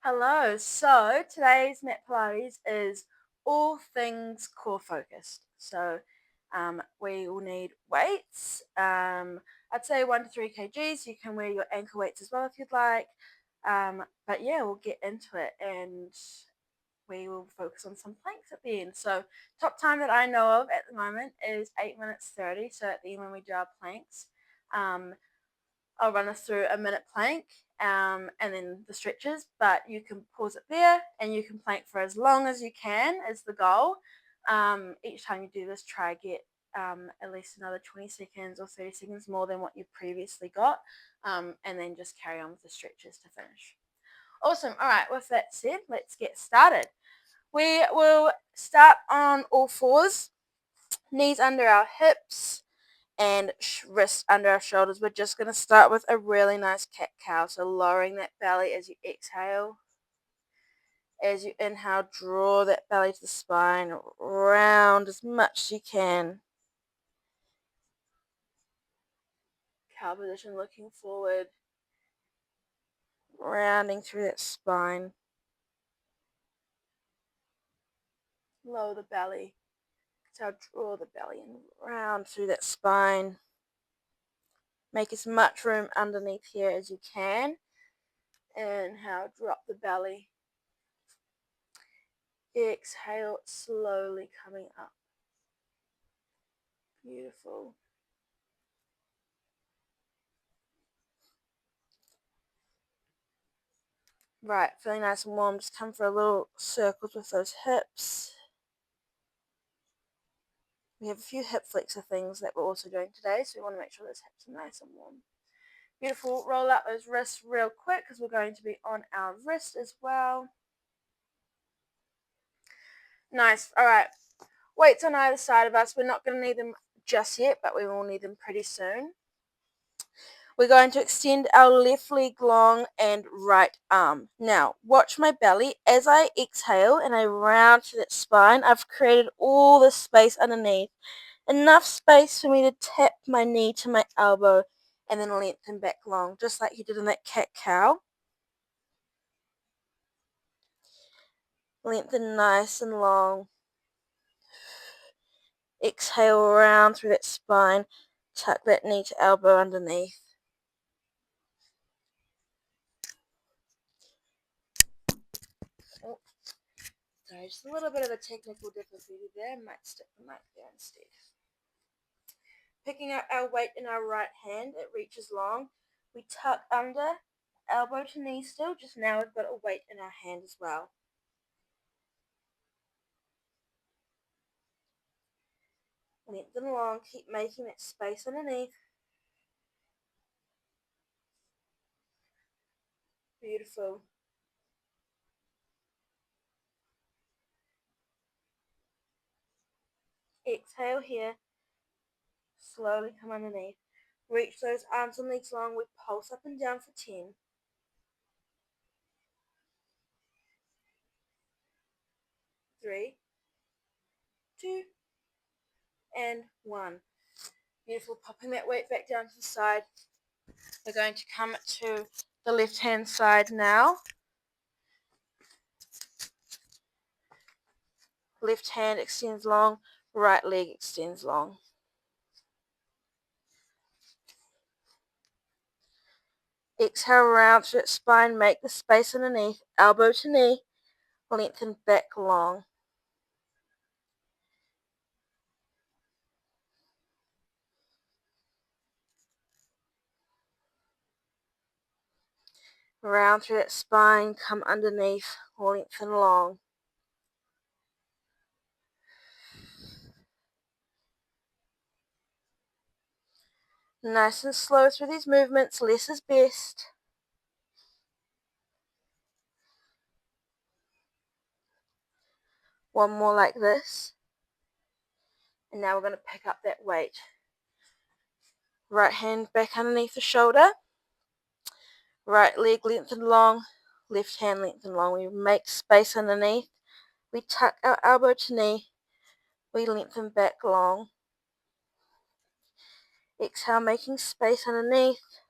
Hello, so today's Mat Pilates is all things core focused. We will need weights. I'd say 1 to 3 kgs. You can wear your ankle weights as well if you'd like. But yeah, we'll get into it and we will focus on some planks at the end. So top time that I know of at the moment is 8 minutes 30. So at the end when we do our planks, um, I'll run us through a minute plank and then the stretches, but you can pause it there and you can plank for as long as you can is the goal. Each time you do this, try get at least another 20 seconds or 30 seconds more than what you previously got, and then just carry on with the stretches to finish. Awesome. All right, with that said, let's get started. We will start on all fours, knees under our hips, and wrists under our shoulders. We're just going to start with a really nice cat-cow. So lowering that belly as you exhale. As you inhale, draw that belly to the spine, round as much as you can. Cow position, looking forward, rounding through that spine. Lower the belly. So draw the belly and round through that spine. Make as much room underneath here as you can. Inhale, drop the belly. Exhale, slowly coming up. Beautiful. Right, feeling nice and warm. Just come for a little circles with those hips. We have a few hip flexor things that we're also doing today, so we want to make sure those hips are nice and warm. Beautiful. Roll out those wrists real quick because we're going to be on our wrist as well. Nice. All right. Weights on either side of us. We're not going to need them just yet, but we will need them pretty soon. We're going to extend our left leg long and right arm. Now, watch my belly. As I exhale and I round to that spine, I've created all the space underneath. Enough space for me to tap my knee to my elbow and then lengthen back long, just like you did in that cat-cow. Lengthen nice and long. Exhale around through that spine. Tuck that knee to elbow underneath. Oh, sorry, just a little bit of a technical difficulty there. Might stick the mic there instead. Picking up our weight in our right hand, it reaches long. We tuck under, elbow to knee still, just now we've got a weight in our hand as well. Lengthen long, keep making that space underneath. Beautiful. Exhale here. Slowly come underneath. Reach those arms and legs long. We pulse up and down for 10. 3, 2, and 1. Beautiful. Popping that weight back down to the side. We're going to come to the left hand side now. Left hand extends long, right leg extends long. Exhale round through that spine, make the space underneath, elbow to knee, lengthen back long. Round through that spine, come underneath, lengthen long. Nice and slow through these movements, less is best. One more like this. And now we're going to pick up that weight. Right hand back underneath the shoulder. Right leg lengthened long. Left hand lengthened long. We make space underneath. We tuck our elbow to knee. We lengthen back long. Exhale, making space underneath.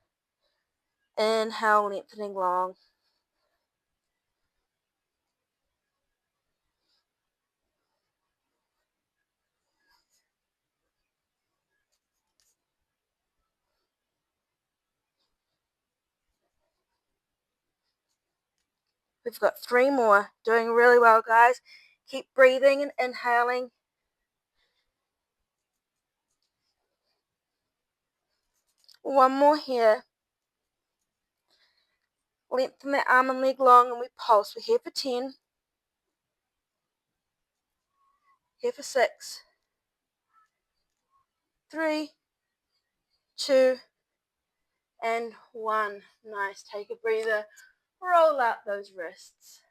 Inhale, lengthening long. We've got 3 more. Doing really well, guys. Keep breathing and inhaling. One more here. Lengthen that arm and leg long and we pulse. We're here for 10. Here for 6. 3, 2, and 1. Nice. Take a breather. Roll out those wrists.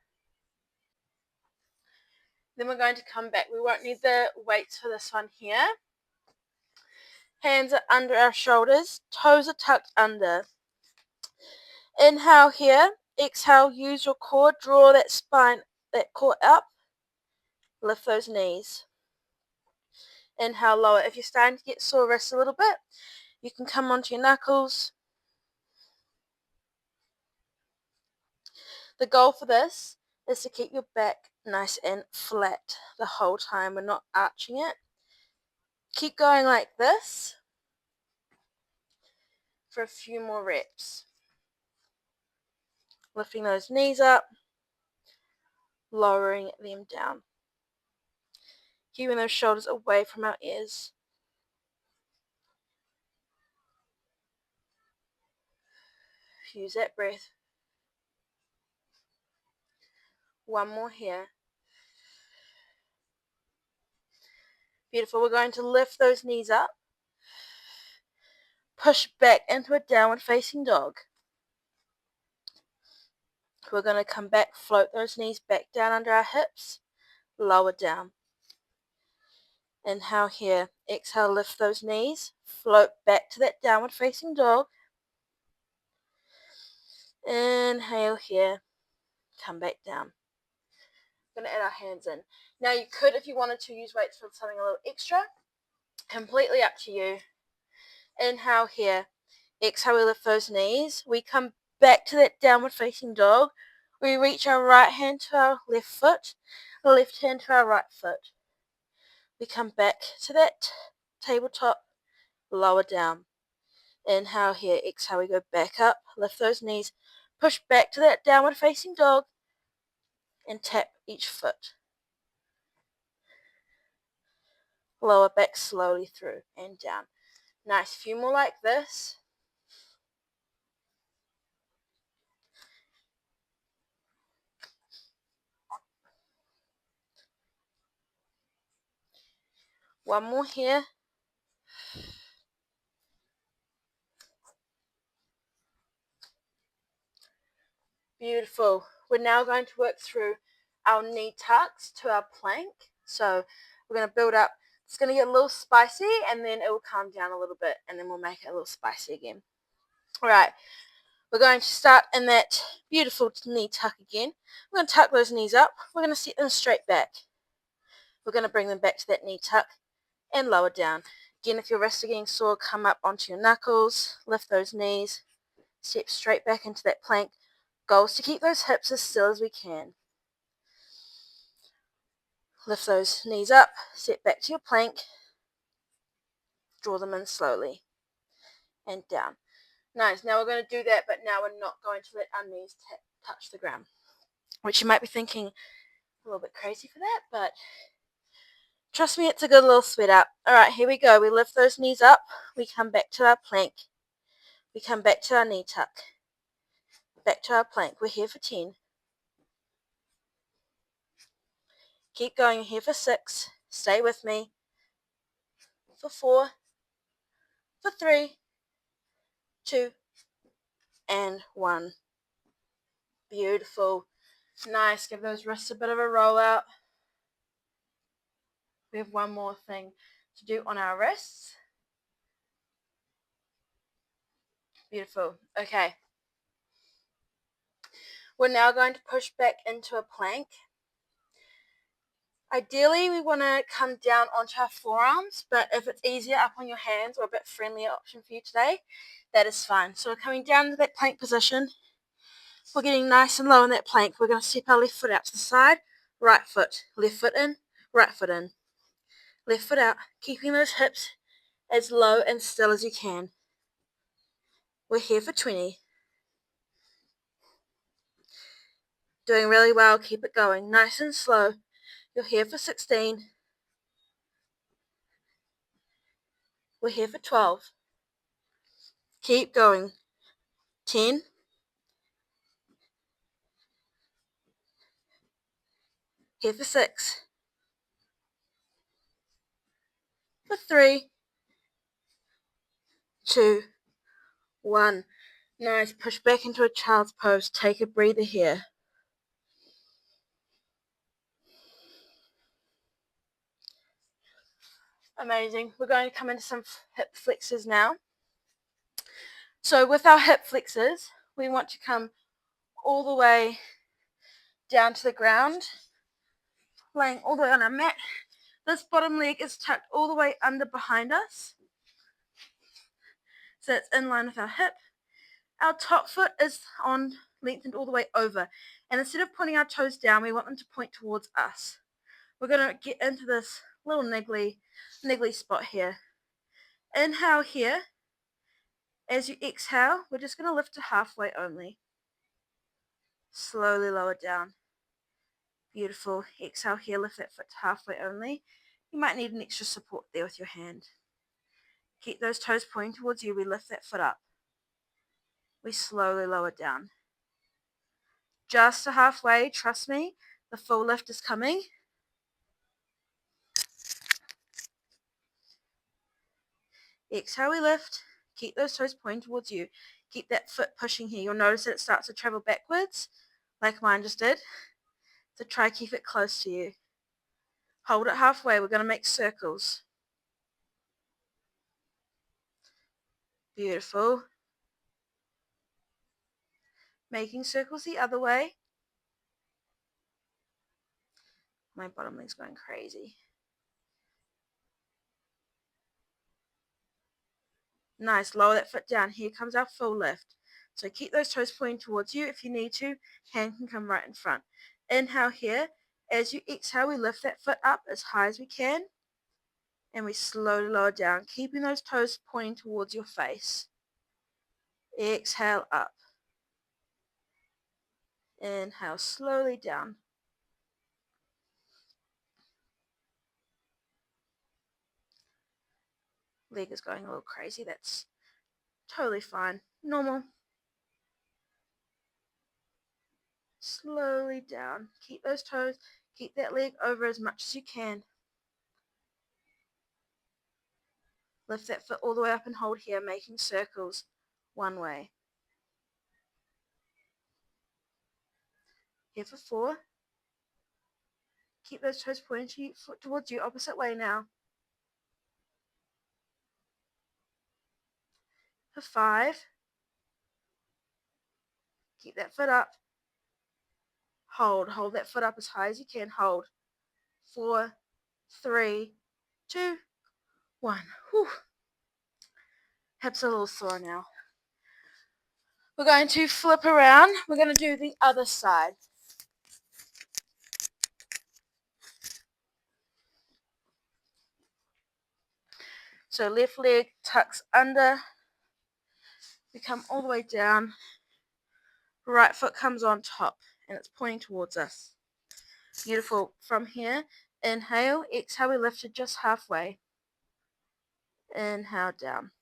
Then we're going to come back. We won't need the weights for this one here. Hands are under our shoulders. Toes are tucked under. Inhale here. Exhale, use your core. Draw that spine, that core up. Lift those knees. Inhale, lower. If you're starting to get sore wrists a little bit, you can come onto your knuckles. The goal for this is to keep your back nice and flat the whole time. We're not arching it. Keep going like this for a few more reps. Lifting those knees up, lowering them down. Keeping those shoulders away from our ears. Use that breath. One more here. Beautiful. We're going to lift those knees up. Push back into a downward facing dog. We're going to come back, float those knees back down under our hips, lower down. Inhale here. Exhale, lift those knees, float back to that downward facing dog. Inhale here, come back down. Going to add our hands in. Now you could, if you wanted to, use weights for something a little extra. Completely up to you. Inhale here. Exhale, we lift those knees. We come back to that downward facing dog. We reach our right hand to our left foot, left hand to our right foot. We come back to that tabletop, lower down. Inhale here, exhale, we go back up, lift those knees, push back to that downward facing dog, and tap each foot. Lower back slowly through and down. Nice, few more like this. One more here. Beautiful. We're now going to work through our knee tucks to our plank. So we're going to build up. It's going to get a little spicy and then it will calm down a little bit and then we'll make it a little spicy again. All right. We're going to start in that beautiful knee tuck again. We're going to tuck those knees up. We're going to set them straight back. We're going to bring them back to that knee tuck and lower down. Again, if your wrists are getting sore, come up onto your knuckles, lift those knees, step straight back into that plank. Goal is to keep those hips as still as we can. Lift those knees up, step back to your plank, draw them in slowly, and down. Nice, now we're going to do that, but now we're not going to let our knees touch the ground. Which you might be thinking, a little bit crazy for that, but trust me, it's a good little sweat up. Alright, here we go. We lift those knees up, we come back to our plank, we come back to our knee tuck, back to our plank. We're here for 10. Keep going. You're here for 6. Stay with me. For 4. For 3. 2. And 1. Beautiful. Nice. Give those wrists a bit of a roll out. We have one more thing to do on our wrists. Beautiful. Okay. We're now going to push back into a plank. Ideally, we want to come down onto our forearms, but if it's easier up on your hands or a bit friendlier option for you today, that is fine. So we're coming down to that plank position. We're getting nice and low in that plank. We're going to step our left foot out to the side, right foot, left foot in, right foot in, left foot out, keeping those hips as low and still as you can. We're here for 20. Doing really well. Keep it going. Nice and slow. You're here for 16. We're here for 12. Keep going. 10. Here for 6. For 3. 2. 1. Nice. Push back into a child's pose. Take a breather here. Amazing. We're going to come into some hip flexors now. So with our hip flexors, we want to come all the way down to the ground, laying all the way on our mat. This bottom leg is tucked all the way under behind us, so it's in line with our hip. Our top foot is lengthened all the way over, and instead of pointing our toes down, we want them to point towards us. We're going to get into this little niggly spot here. Inhale here. As you exhale, we're just going to lift to halfway only. Slowly lower down. Beautiful. Exhale here, lift that foot to halfway only. You might need an extra support there with your hand. Keep those toes pointing towards you. We lift that foot up. We slowly lower down. Just to halfway, trust me, the full lift is coming. Exhale, we lift. Keep those toes pointing towards you. Keep that foot pushing here. You'll notice that it starts to travel backwards, like mine just did. So try to keep it close to you. Hold it halfway. We're going to make circles. Beautiful. Making circles the other way. My bottom leg's going crazy. Nice. Lower that foot down. Here comes our full lift. So keep those toes pointing towards you. If you need to, hand can come right in front. Inhale here. As you exhale, we lift that foot up as high as we can. And we slowly lower down, keeping those toes pointing towards your face. Exhale up. Inhale slowly down. Leg is going a little crazy. That's totally fine. Normal. Slowly down. Keep those toes. Keep that leg over as much as you can. Lift that foot all the way up and hold here, making circles one way. Here for 4. Keep those toes pointing towards you, opposite way now. For 5. Keep that foot up. Hold that foot up as high as you can. Hold. 4, 3, 2, 1. Whew. Hips are a little sore now. We're going to flip around. We're going to do the other side. So left leg tucks under. We come all the way down. Right foot comes on top and it's pointing towards us. Beautiful. From here, inhale, exhale, we lift it just halfway. Inhale down.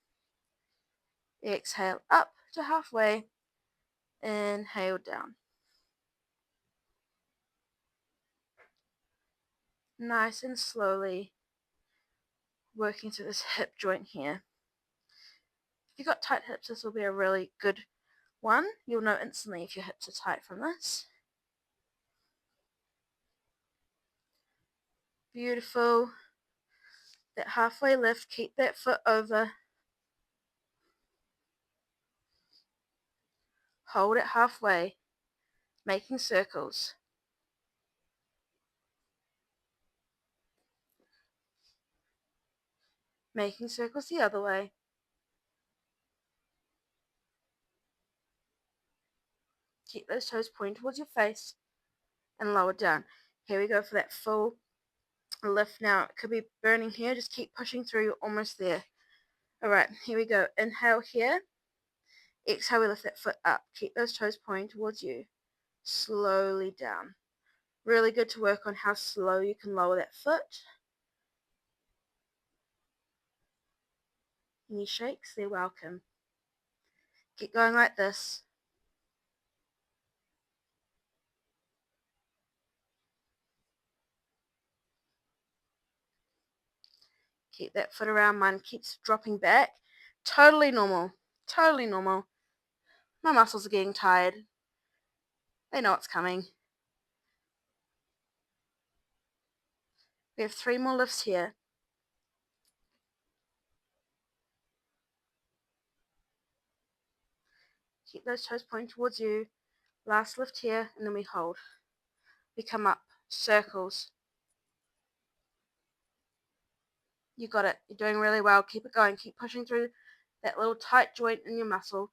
Exhale up to halfway. Inhale down. Nice and slowly working through this hip joint here. If you've got tight hips, this will be a really good one. You'll know instantly if your hips are tight from this. Beautiful. That halfway lift, keep that foot over. Hold it halfway, making circles. Making circles the other way. Keep those toes pointing towards your face and lower down. Here we go for that full lift now. It could be burning here. Just keep pushing through. You're almost there. Alright, here we go. Inhale here. Exhale, we lift that foot up. Keep those toes pointing towards you. slowly down. Really good to work on how slow you can lower that foot. Any shakes, they're welcome. Keep going like this. Keep that foot around. Mine keeps dropping back. Totally normal. Totally normal. My muscles are getting tired. They know it's coming. We have 3 more lifts here. Keep those toes pointing towards you. Last lift here, and then we hold. We come up. Circles. You got it. You're doing really well. Keep it going. Keep pushing through that little tight joint in your muscle.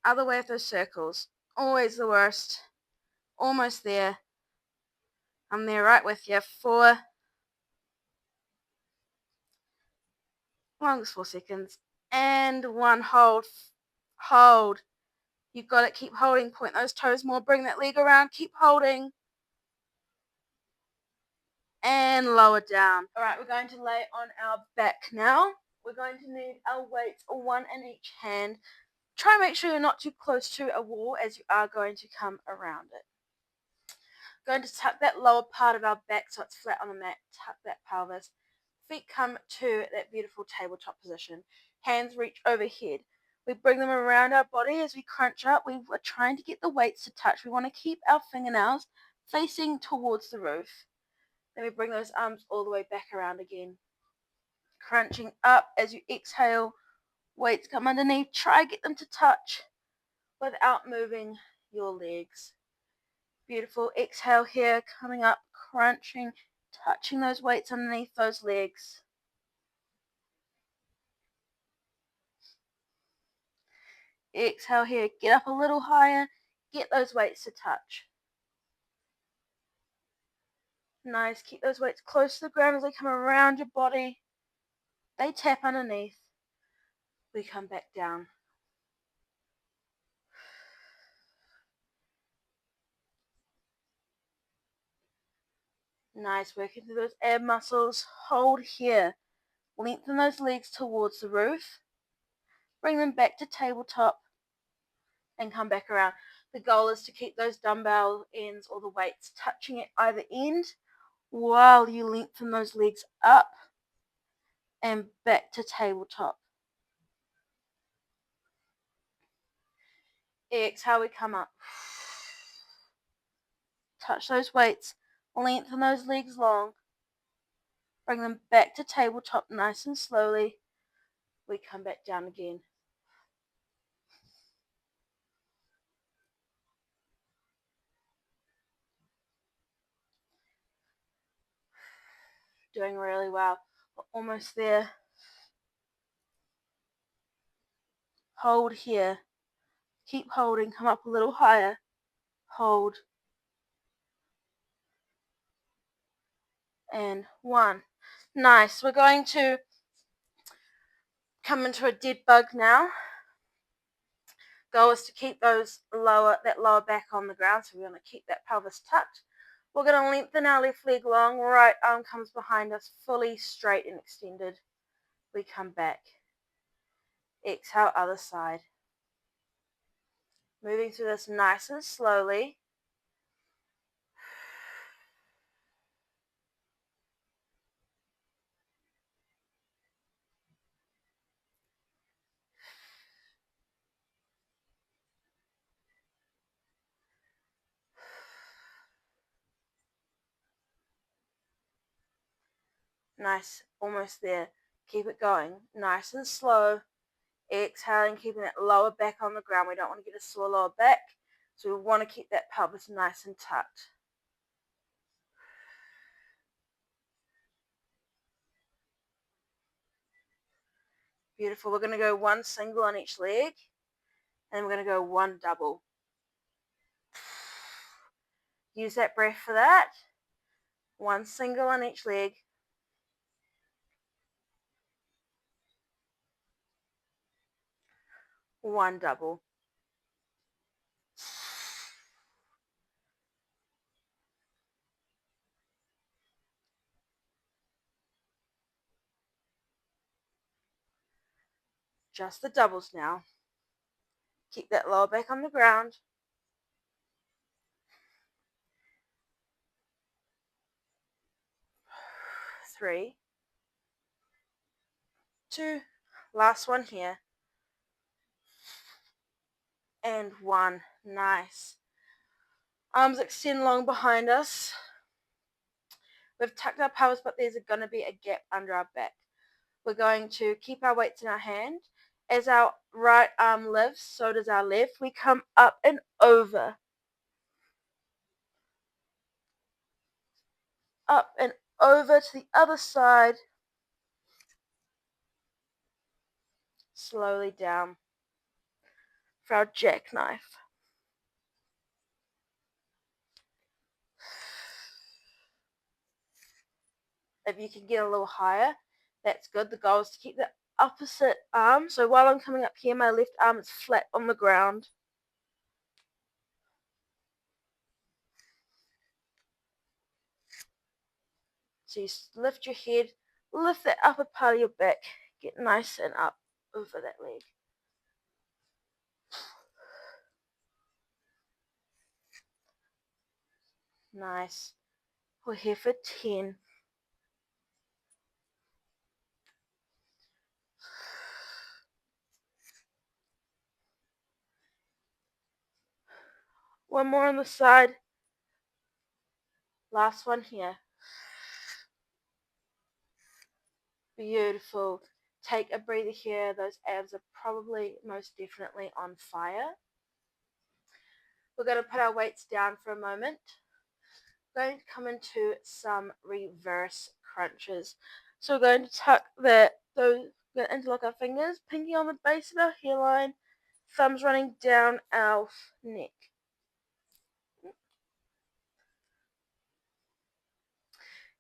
Other way with those circles. Always the worst. Almost there. I'm there right with you. 4. Longest 4 seconds. And 1. Hold. Hold. You got it. Keep holding. Point those toes more. Bring that leg around. Keep holding. And lower down. All right, we're going to lay on our back now. We're going to need our weights, 1 in each hand. Try and make sure you're not too close to a wall as you are going to come around it. Going to tuck that lower part of our back so it's flat on the mat. Tuck that pelvis. Feet come to that beautiful tabletop position. Hands reach overhead. We bring them around our body as we crunch up. We are trying to get the weights to touch. We want to keep our fingernails facing towards the roof. Then we bring those arms all the way back around again. Crunching up as you exhale. Weights come underneath. Try to get them to touch without moving your legs. Beautiful. Exhale here, coming up, crunching, touching those weights underneath those legs. Exhale here, get up a little higher, get those weights to touch. Nice. Keep those weights close to the ground as they come around your body. They tap underneath. We come back down. Nice. Working through those ab muscles. Hold here. Lengthen those legs towards the roof. Bring them back to tabletop and come back around. The goal is to keep those dumbbell ends or the weights touching at either end while you lengthen those legs up and back to tabletop. Exhale, we come up. Touch those weights, lengthen those legs long. Bring them back to tabletop nice and slowly. We come back down again. Doing really well. We're almost there. Hold here. Keep holding. Come up a little higher. Hold. And 1. Nice. We're going to come into a dead bug now. Goal is to keep that lower back on the ground, so we're going to keep that pelvis tucked. We're going to lengthen our left leg long. Right arm comes behind us, fully straight and extended. We come back. Exhale, other side. Moving through this nice and slowly. Nice, almost there. Keep it going. Nice and slow. Exhaling, keeping that lower back on the ground. We don't want to get a sore lower back, so we want to keep that pelvis nice and tucked. Beautiful. We're going to go 1 single on each leg, and then we're going to go 1 double. Use that breath for that. 1 single on each leg. 1 double. just the doubles now. Keep that lower back on the ground. 3, 2, last one here, and 1. Nice. Arms extend long behind us. We've tucked our pelvis, but there's going to be a gap under our back. We're going to keep our weights in our hand. As our right arm lifts, so does our left. We come up and over. Up and over to the other side. Slowly down for our jackknife. If you can get a little higher, that's good. The goal is to keep the opposite arm. So while I'm coming up here, my left arm is flat on the ground. So you lift your head, lift that upper part of your back, get nice and up over that leg. Nice. We're here for 10. One more on the side. Last one here. Beautiful. Take a breather here. Those abs are probably most definitely on fire. We're going to put our weights down for a moment. We're going to come into some reverse crunches. So we're going to tuck we're going to interlock our fingers, pinky on the base of our hairline, thumbs running down our neck.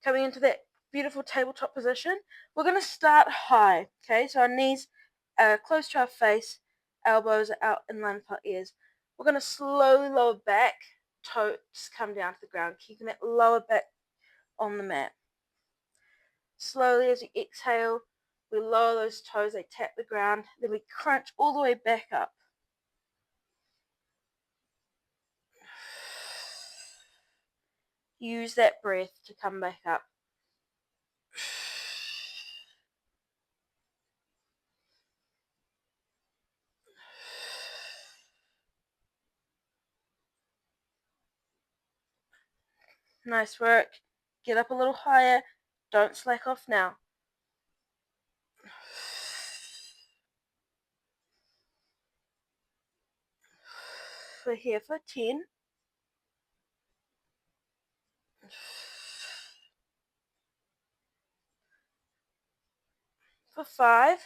Coming into that beautiful tabletop position, we're going to start high, okay? So our knees are close to our face, elbows are out in line with our ears. We're going to slowly lower back, toes come down to the ground, keeping that lower back on the mat. Slowly as we exhale, we lower those toes, they tap the ground, then we crunch all the way back up. Use that breath to come back up. Nice work. Get up a little higher. Don't slack off now. We're here for 10. For 5.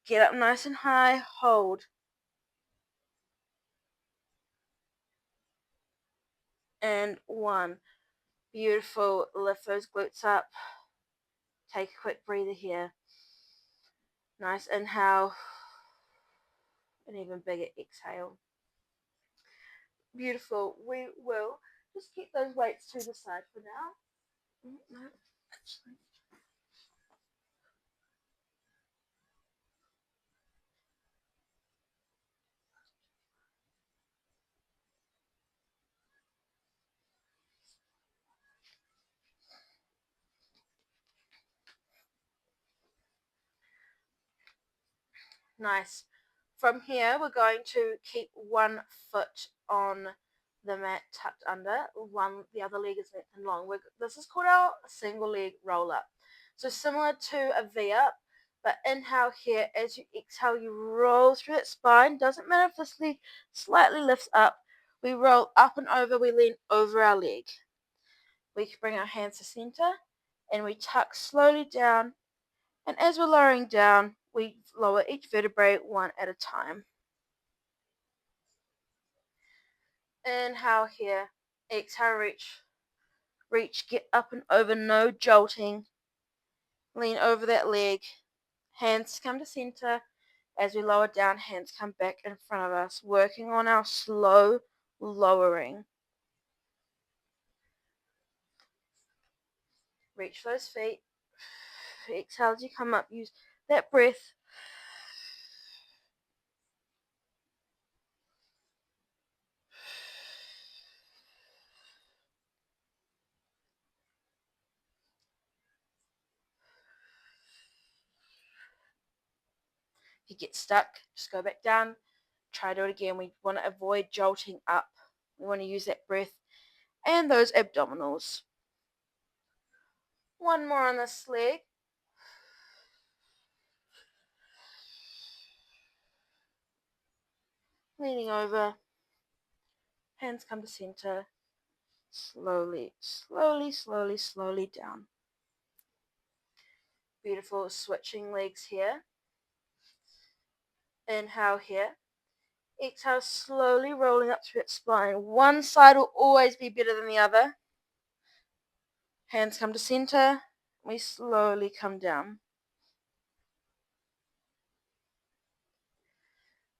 Get up nice and high. Hold. And 1. Beautiful. Lift those glutes up. Take a quick breather here. Nice inhale. An even bigger exhale. Beautiful. We will just keep those weights to the side for now. No, actually. Nice. From here, we're going to keep one foot on the mat tucked under. The other leg is length and long. This is called our single leg roll up. So similar to a V up, but inhale here. As you exhale, you roll through that spine. Doesn't matter if this leg slightly lifts up. We roll up and over. We lean over our leg. We can bring our hands to center, and we tuck slowly down. And as we're lowering down, we lower each vertebrae one at a time. Inhale here. Exhale, reach, get up and over, no jolting. Lean over that leg. Hands come to center. As we lower down, hands come back in front of us, working on our slow lowering. Reach those feet. Exhale as you come up. Use that breath. If you get stuck, just go back down. Try to do it again. We want to avoid jolting up. We want to use that breath and those abdominals. One more on this leg. Leaning over. Hands come to center. Slowly, slowly, slowly, slowly down. Beautiful. Switching legs here. Inhale here. Exhale, slowly rolling up through that spine. One side will always be better than the other. Hands come to center. We slowly come down.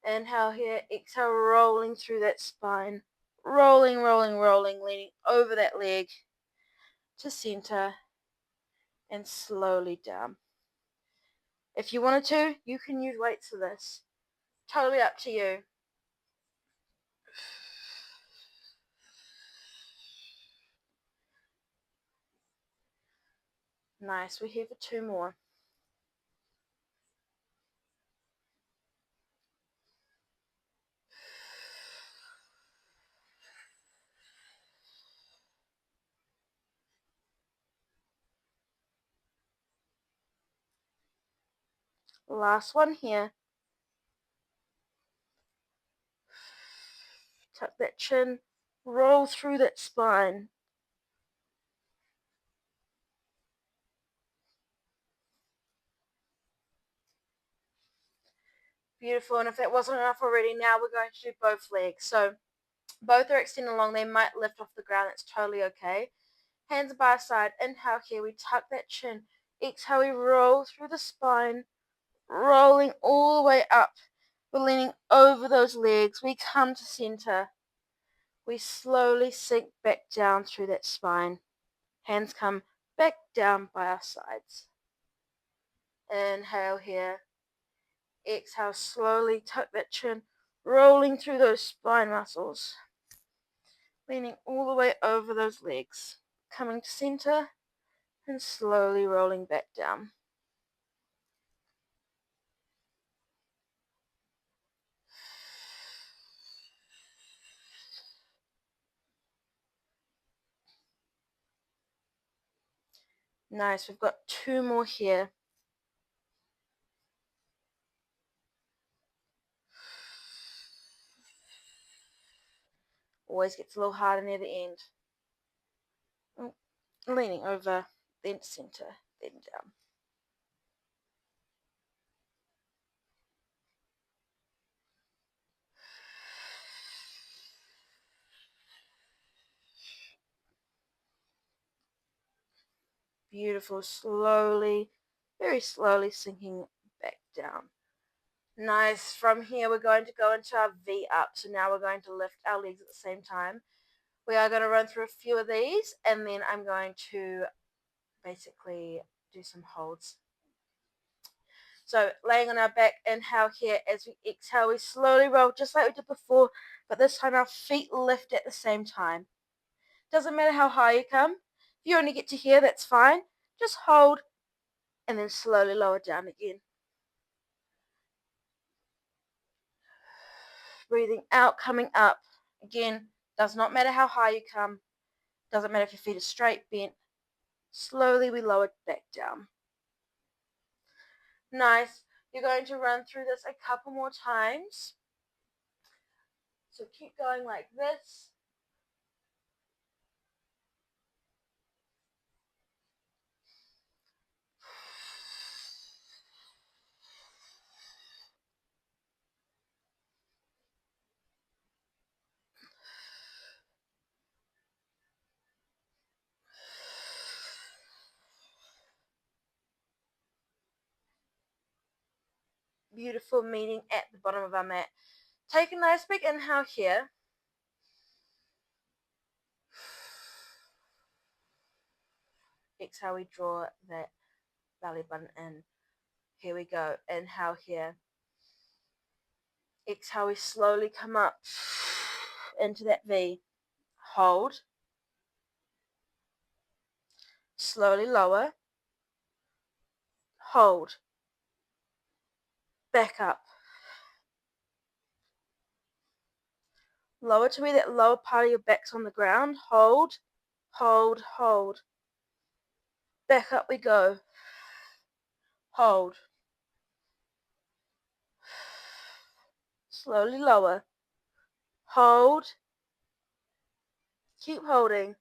Inhale here. Exhale, rolling through that spine. Rolling, rolling, rolling, leaning over that leg to center and slowly down. If you wanted to, you can use weights for this. Totally up to you. Nice. We're here for 2 more. Last one here. Tuck that chin. Roll through that spine. Beautiful. And if that wasn't enough already, now we're going to do both legs. So both are extended long. They might lift off the ground. That's totally okay. Hands by side. Inhale here. We tuck that chin. Exhale. We roll through the spine. Rolling all the way up. We're leaning over those legs. We come to center. We slowly sink back down through that spine. Hands come back down by our sides. Inhale here. Exhale, slowly tuck that chin, rolling through those spine muscles. Leaning all the way over those legs. Coming to center and slowly rolling back down. Nice, we've got 2 more here. Always gets a little harder near the end. Leaning over, then center, then down. Beautiful, slowly, very slowly sinking back down. Nice. From here, we're going to go into our V up. So now we're going to lift our legs at the same time. We are going to run through a few of these, and then I'm going to basically do some holds. So laying on our back, inhale here. As we exhale, we slowly roll just like we did before, but this time our feet lift at the same time. Doesn't matter how high you come. If you only get to here, that's fine. Just hold and then slowly lower down again. Breathing out, coming up. Again, does not matter how high you come. Doesn't matter if your feet are straight, bent. Slowly we lower back down. Nice. You're going to run through this a couple more times. So keep going like this. Beautiful, meeting at the bottom of our mat. Take a nice big inhale here. Exhale, we draw that belly button in. Here we go. Inhale here. Exhale, we slowly come up into that V. Hold. Slowly lower. Hold. Back up. Lower to where that lower part of your back's on the ground. Hold. Hold. Hold. Back up we go. Hold. Slowly lower. Hold. Keep holding.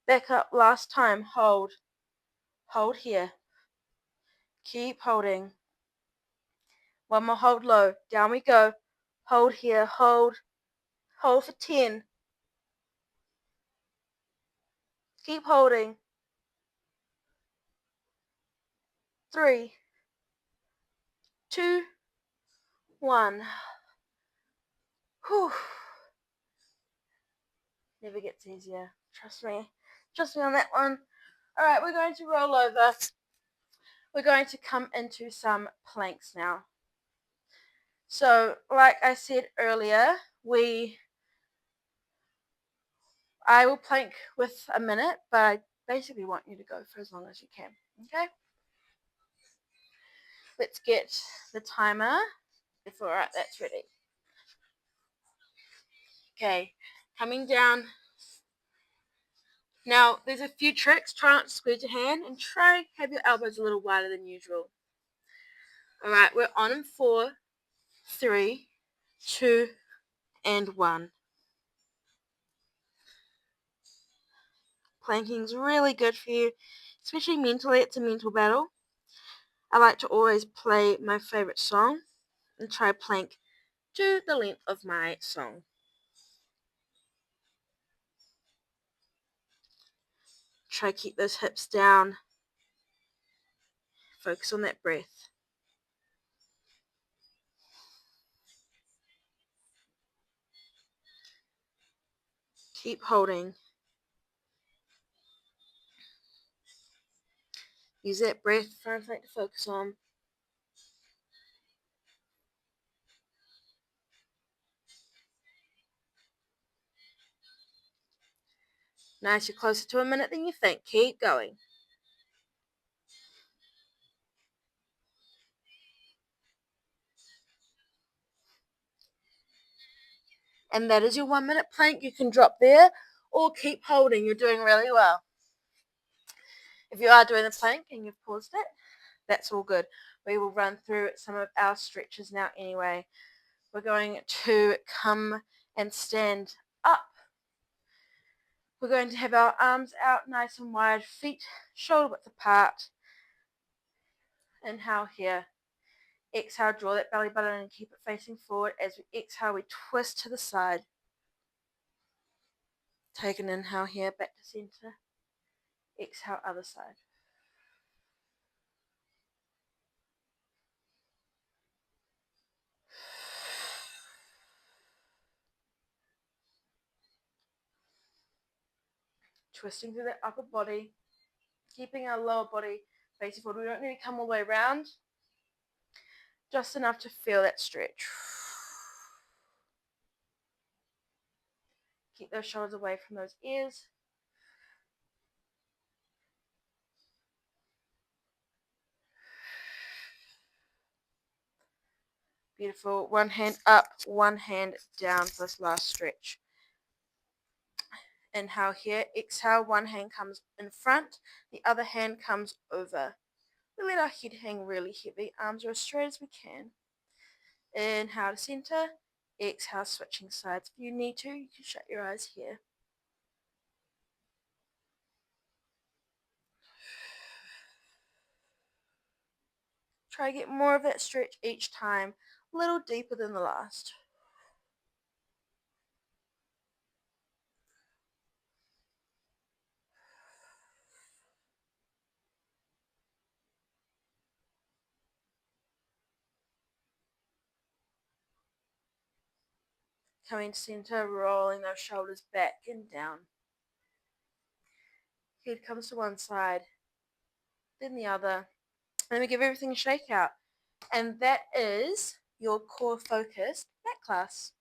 Back up last time. Hold. Hold here. Keep holding. One more hold low. Down we go. Hold here. Hold. Hold for 10. Keep holding. 3, 2, 1. Whew. Never gets easier. Trust me. Trust me on that one. Alright, we're going to roll over. We're going to come into some planks now. So, like I said earlier, I will plank with a minute, but I basically want you to go for as long as you can. Okay? Let's get the timer. Alright, that's ready. Okay, coming down. Now, there's a few tricks. Try not to squeeze your hand and try have your elbows a little wider than usual. Alright, we're on in 4, 3, 2, and 1. Planking's really good for you, especially mentally. It's a mental battle. I like to always play my favorite song and try plank to the length of my song. Try to keep those hips down. Focus on that breath. Keep holding. Use that breath for something to focus on. Nice, you're closer to a minute than you think. Keep going. And that is your 1 minute plank. You can drop there or keep holding. You're doing really well. If you are doing the plank and you've paused it, that's all good. We will run through some of our stretches now anyway. We're going to come and stand up. We're going to have our arms out nice and wide, feet shoulder width apart. Inhale here. Exhale, draw that belly button and keep it facing forward. As we exhale, we twist to the side. Take an inhale here, back to center. Exhale, other side. Twisting through that upper body, keeping our lower body facing forward. We don't need to come all the way around, just enough to feel that stretch. Keep those shoulders away from those ears. Beautiful. One hand up, one hand down for this last stretch. Inhale here. Exhale, one hand comes in front, the other hand comes over. We let our head hang really heavy. Arms are as straight as we can. Inhale to center. Exhale, switching sides. If you need to, you can shut your eyes here. Try to get more of that stretch each time, a little deeper than the last. Coming to center, rolling those shoulders back and down. head comes to one side, then the other. And then we give everything a shake out. And that is your core focused back class.